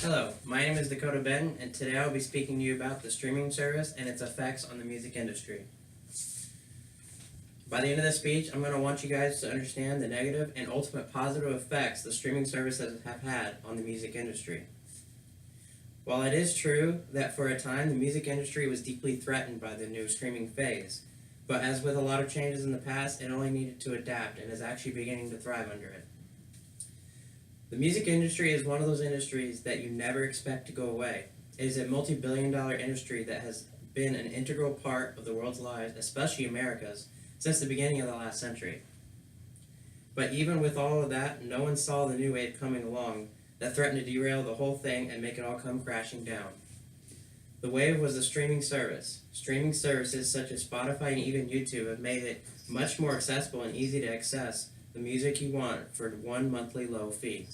Hello, my name is Dakota Benton, and today I'll be speaking to you about the streaming service and its effects on the music industry. By the end of this speech, I'm going to want you guys to understand the negative and ultimate positive effects the streaming services have had on the music industry. While it is true that for a time the music industry was deeply threatened by the new streaming phase, but as with a lot of changes in the past, it only needed to adapt and is actually beginning to thrive under it. The music industry is one of those industries that you never expect to go away. It is a multi-billion-dollar industry that has been an integral part of the world's lives, especially America's, since the beginning of the last century. But even with all of that, no one saw the new wave coming along that threatened to derail the whole thing and make it all come crashing down. The wave was the streaming service. Streaming services such as Spotify and even YouTube have made it much more accessible and easy to access the music you want for one monthly low fee.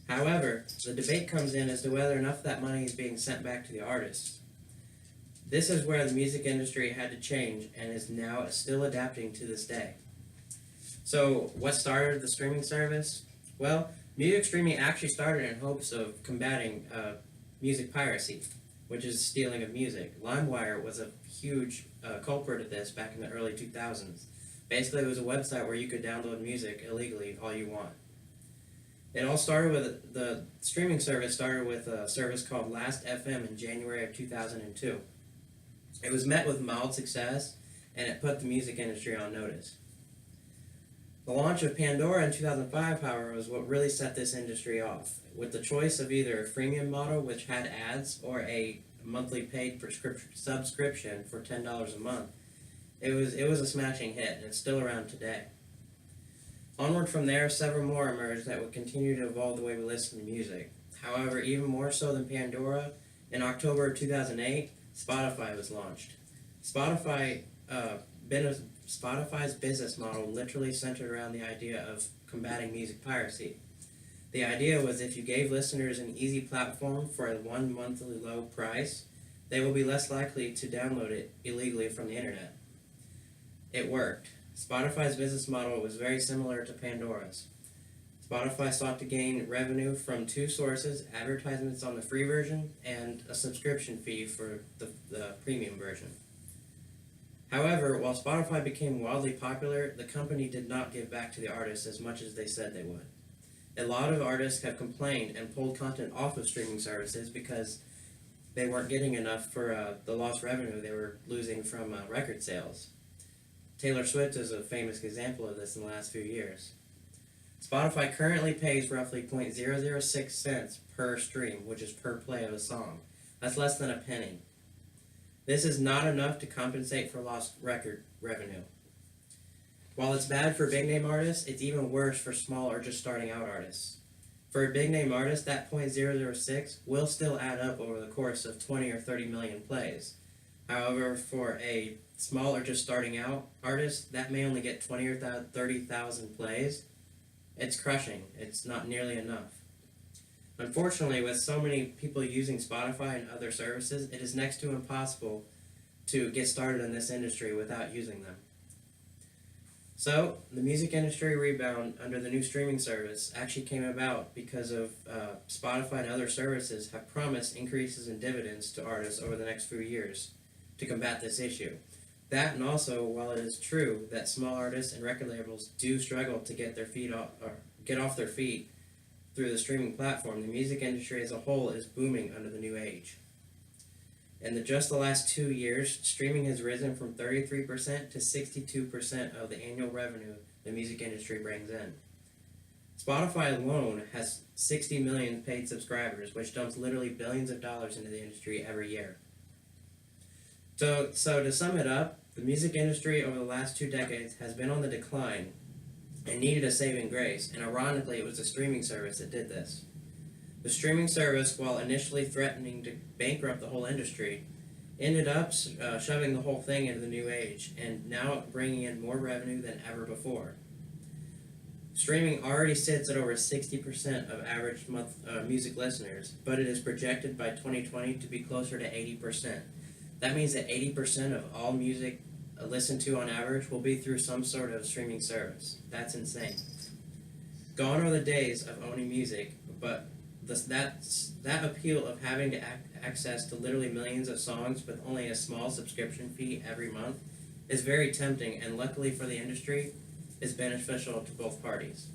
However, the debate comes in as to whether enough of that money is being sent back to the artists. This is where the music industry had to change and is now still adapting to this day. So, what started the streaming service? Well, music streaming actually started in hopes of combating music piracy, which is stealing of music. LimeWire was a huge culprit of this back in the early 2000s. Basically, it was a website where you could download music illegally all you want. It all started with, the streaming service started with a service called Last FM in January of 2002. It was met with mild success, and it put the music industry on notice. The launch of Pandora in 2005, however, was what really set this industry off, with the choice of either a freemium model, which had ads, or a monthly paid subscription for $10 a month. It was a smashing hit, and it's still around today. Onward from there, several more emerged that would continue to evolve the way we listen to music. However, even more so than Pandora, in October of 2008, Spotify was launched. Spotify's business model literally centered around the idea of combating music piracy. The idea was if you gave listeners an easy platform for a one monthly low price, they will be less likely to download it illegally from the internet. It worked. Spotify's business model was very similar to Pandora's. Spotify sought to gain revenue from two sources: advertisements on the free version and a subscription fee for the premium version. However, while Spotify became wildly popular, the company did not give back to the artists as much as they said they would. A lot of artists have complained and pulled content off of streaming services because they weren't getting enough for the lost revenue they were losing from record sales. Taylor Swift is a famous example of this in the last few years. Spotify currently pays roughly 0.006 cents per stream, which is per play of a song. That's less than a penny. This is not enough to compensate for lost record revenue. While it's bad for big name artists, it's even worse for small or just starting out artists. For a big name artist, that 0.006 will still add up over the course of 20 or 30 million plays. However, for a small or just starting out artist, that may only get 20 or 30,000 plays. It's crushing. It's not nearly enough. Unfortunately, with so many people using Spotify and other services, it is next to impossible to get started in this industry without using them. So, the music industry rebound under the new streaming service actually came about because of Spotify and other services have promised increases in dividends to artists over the next few years to combat this issue. That, and also, while it is true that small artists and record labels do struggle to get off their feet through the streaming platform, the music industry as a whole is booming under the new age. In just the last 2 years, streaming has risen from 33% to 62% of the annual revenue the music industry brings in. Spotify alone has 60 million paid subscribers, which dumps literally billions of dollars into the industry every year. So to sum it up, the music industry over the last 2 decades has been on the decline and needed a saving grace, and ironically, it was the streaming service that did this. The streaming service, while initially threatening to bankrupt the whole industry, ended up shoving the whole thing into the new age, and now bringing in more revenue than ever before. Streaming already sits at over 60% of average music listeners, but it is projected by 2020 to be closer to 80%. That means that 80% of all music listened to on average will be through some sort of streaming service. That's insane. Gone are the days of owning music, but that appeal of having to access to literally millions of songs with only a small subscription fee every month is very tempting, and luckily for the industry, is beneficial to both parties.